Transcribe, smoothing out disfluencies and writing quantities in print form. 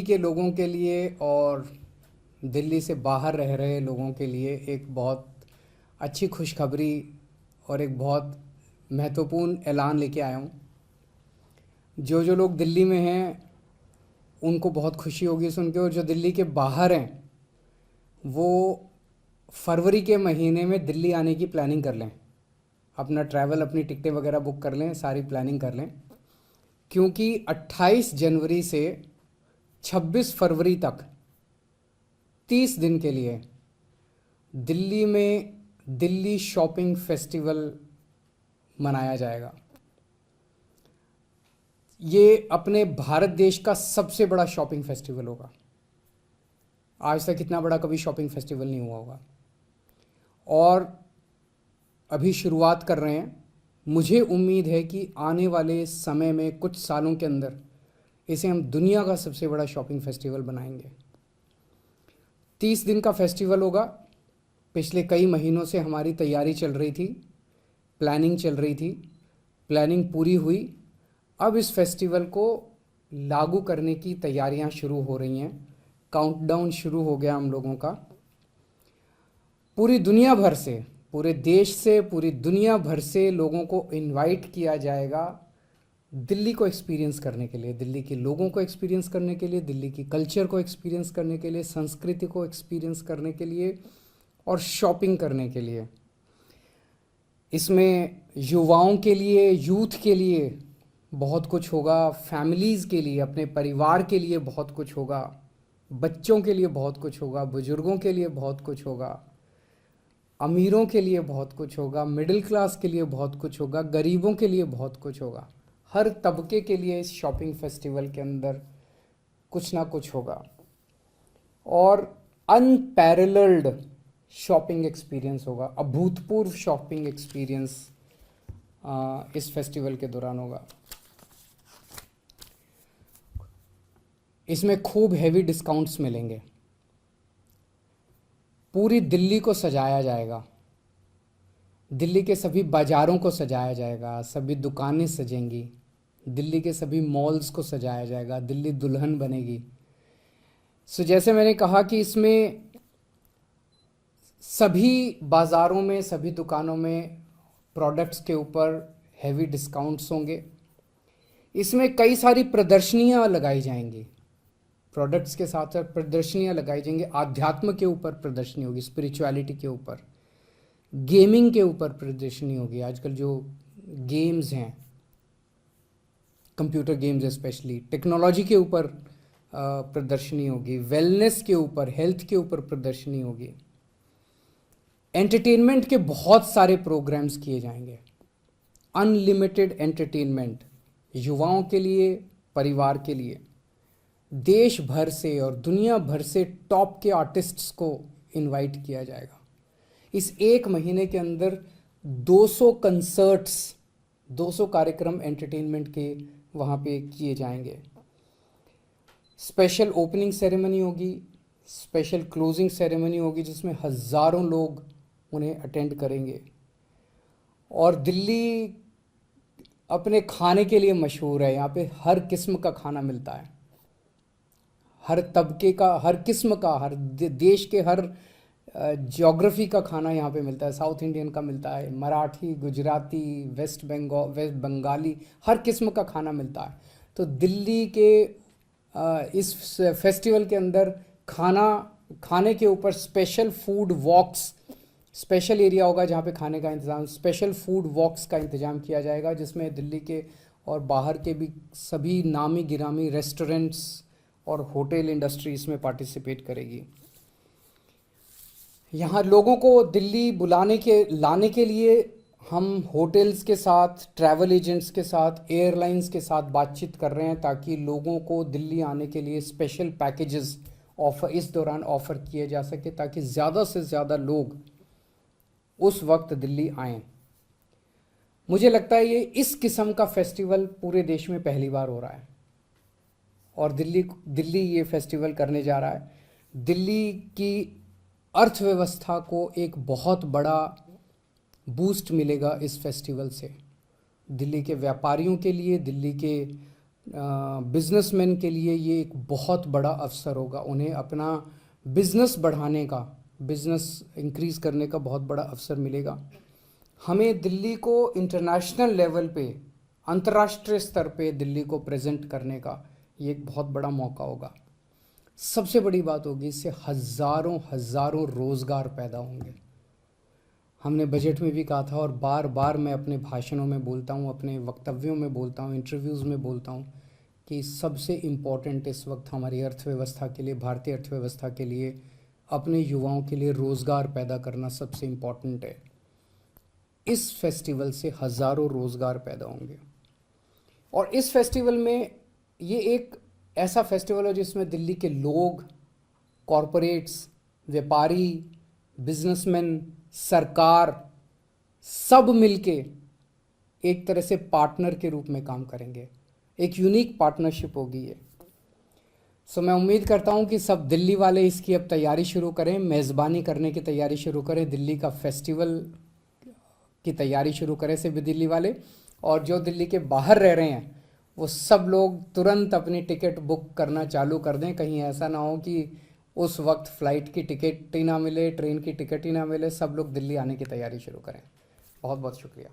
के लोगों के लिए और दिल्ली से बाहर रह रहे लोगों के लिए एक बहुत अच्छी खुशखबरी और एक बहुत महत्वपूर्ण ऐलान लेके आया हूँ। जो जो लोग दिल्ली में हैं उनको बहुत खुशी होगी सुन के, और जो दिल्ली के बाहर हैं वो फरवरी के महीने में दिल्ली आने की प्लानिंग कर लें। अपना ट्रैवल, अपनी टिकटें वगैरह बुक कर लें, सारी प्लानिंग कर लें, क्योंकि 28 जनवरी से 26 फरवरी तक 30 दिन के लिए दिल्ली में दिल्ली शॉपिंग फेस्टिवल मनाया जाएगा। ये अपने भारत देश का सबसे बड़ा शॉपिंग फेस्टिवल होगा। आज तक इतना बड़ा कभी शॉपिंग फेस्टिवल नहीं हुआ होगा, और अभी शुरुआत कर रहे हैं। मुझे उम्मीद है कि आने वाले समय में कुछ सालों के अंदर इसे हम दुनिया का सबसे बड़ा शॉपिंग फेस्टिवल बनाएंगे। 30 दिन का फेस्टिवल होगा। पिछले कई महीनों से हमारी तैयारी चल रही थी, प्लानिंग चल रही थी, प्लानिंग पूरी हुई। अब इस फेस्टिवल को लागू करने की तैयारियां शुरू हो रही हैं। काउंटडाउन शुरू हो गया हम लोगों का। पूरी दुनिया भर से, पूरे देश से, पूरी दुनिया भर से लोगों को इनवाइट किया जाएगा दिल्ली को एक्सपीरियंस करने के लिए, दिल्ली के लोगों को एक्सपीरियंस करने के लिए, दिल्ली की कल्चर को एक्सपीरियंस करने के लिए, संस्कृति को एक्सपीरियंस करने के लिए और शॉपिंग करने के लिए। इसमें युवाओं के लिए, यूथ के लिए बहुत कुछ होगा, फैमिलीज़ के लिए, अपने परिवार के लिए बहुत कुछ होगा, बच्चों के लिए बहुत कुछ होगा, बुजुर्गों के लिए बहुत कुछ होगा, अमीरों के लिए बहुत कुछ होगा, मिडिल क्लास के लिए बहुत कुछ होगा, गरीबों के लिए बहुत कुछ होगा। हर तबके के लिए इस शॉपिंग फेस्टिवल के अंदर कुछ ना कुछ होगा, और अनपैरेलल्ड शॉपिंग एक्सपीरियंस होगा, अभूतपूर्व शॉपिंग एक्सपीरियंस इस फेस्टिवल के दौरान होगा। इसमें खूब हैवी डिस्काउंट्स मिलेंगे। पूरी दिल्ली को सजाया जाएगा, दिल्ली के सभी बाज़ारों को सजाया जाएगा, सभी दुकानें सजेंगी, दिल्ली के सभी मॉल्स को सजाया जाएगा, दिल्ली दुल्हन बनेगी। सो जैसे मैंने कहा कि इसमें सभी बाज़ारों में, सभी दुकानों में प्रोडक्ट्स के ऊपर हैवी डिस्काउंट्स होंगे। इसमें कई सारी प्रदर्शनियां लगाई जाएंगी, प्रोडक्ट्स के साथ साथ प्रदर्शनियां लगाई जाएंगी। आध्यात्म के ऊपर प्रदर्शनी होगी, स्पिरिचुअलिटी के ऊपर, गेमिंग के ऊपर प्रदर्शनी होगी। आजकल जो गेम्स हैं, कंप्यूटर गेम्स स्पेशली, टेक्नोलॉजी के ऊपर प्रदर्शनी होगी, वेलनेस के ऊपर, हेल्थ के ऊपर प्रदर्शनी होगी। एंटरटेनमेंट के बहुत सारे प्रोग्राम्स किए जाएंगे, अनलिमिटेड एंटरटेनमेंट, युवाओं के लिए, परिवार के लिए। देश भर से और दुनिया भर से टॉप के आर्टिस्ट्स को इनवाइट किया जाएगा। इस एक महीने के अंदर 200 कंसर्ट्स, 200 कार्यक्रम एंटरटेनमेंट के वहाँ पे किए जाएंगे। स्पेशल ओपनिंग सेरेमनी होगी, स्पेशल क्लोजिंग सेरेमनी होगी, जिसमें हज़ारों लोग उन्हें अटेंड करेंगे। और दिल्ली अपने खाने के लिए मशहूर है। यहाँ पे हर किस्म का खाना मिलता है, हर तबके का, हर किस्म का, हर देश के हर ज्योग्राफी का खाना यहाँ पे मिलता है। साउथ इंडियन का मिलता है, मराठी, गुजराती, वेस्ट बंगाली, हर किस्म का खाना मिलता है। तो दिल्ली के इस फेस्टिवल के अंदर खाने के ऊपर special food walks, special area होगा जहाँ पे खाने का इंतज़ाम, स्पेशल फूड वॉक्स का इंतज़ाम किया जाएगा, जिसमें दिल्ली के और बाहर के भी सभी नामी गिरामी रेस्टोरेंट्स और होटल इंडस्ट्री इसमें पार्टिसिपेट करेगी। यहाँ लोगों को दिल्ली लाने के लिए हम होटल्स के साथ, ट्रैवल एजेंट्स के साथ, एयरलाइंस के साथ बातचीत कर रहे हैं, ताकि लोगों को दिल्ली आने के लिए स्पेशल पैकेजेस इस दौरान ऑफ़र किए जा सके, ताकि ज़्यादा से ज़्यादा लोग उस वक्त दिल्ली आएँ। मुझे लगता है ये इस किस्म का फेस्टिवल पूरे देश में पहली बार हो रहा है, और दिल्ली ये फेस्टिवल करने जा रहा है। दिल्ली की अर्थव्यवस्था को एक बहुत बड़ा बूस्ट मिलेगा इस फेस्टिवल से। दिल्ली के व्यापारियों के लिए, दिल्ली के बिजनेसमैन के लिए ये एक बहुत बड़ा अवसर होगा। उन्हें अपना बिजनेस बढ़ाने का, बिजनेस इंक्रीज करने का बहुत बड़ा अवसर मिलेगा। हमें दिल्ली को इंटरनेशनल लेवल पे, अंतर्राष्ट्रीय स्तर पे दिल्ली को प्रेजेंट करने का ये एक बहुत बड़ा मौका होगा। सबसे बड़ी बात होगी, इससे हज़ारों हज़ारों रोज़गार पैदा होंगे। हमने बजट में भी कहा था और बार बार मैं अपने भाषणों में बोलता हूँ, अपने वक्तव्यों में बोलता हूँ, इंटरव्यूज़ में बोलता हूँ कि सबसे इम्पॉर्टेंट इस वक्त हमारी अर्थव्यवस्था के लिए, भारतीय अर्थव्यवस्था के लिए, अपने युवाओं के लिए रोज़गार पैदा करना सबसे इम्पॉर्टेंट है। इस फेस्टिवल से हज़ारों रोज़गार पैदा होंगे। और इस फेस्टिवल में, ये एक ऐसा फेस्टिवल है जिसमें दिल्ली के लोग, कॉरपोरेट्स, व्यापारी, बिजनेसमैन, सरकार, सब मिलके एक तरह से पार्टनर के रूप में काम करेंगे। एक यूनिक पार्टनरशिप होगी ये। सो मैं उम्मीद करता हूँ कि सब दिल्ली वाले इसकी अब तैयारी शुरू करें, मेज़बानी करने की तैयारी शुरू करें, दिल्ली का फेस्टिवल की तैयारी शुरू करें सभी दिल्ली वाले। और जो दिल्ली के बाहर रह रहे हैं वो सब लोग तुरंत अपनी टिकट बुक करना चालू कर दें। कहीं ऐसा ना हो कि उस वक्त फ़्लाइट की टिकट ही ना मिले, ट्रेन की टिकट ही ना मिले। सब लोग दिल्ली आने की तैयारी शुरू करें। बहुत बहुत शुक्रिया।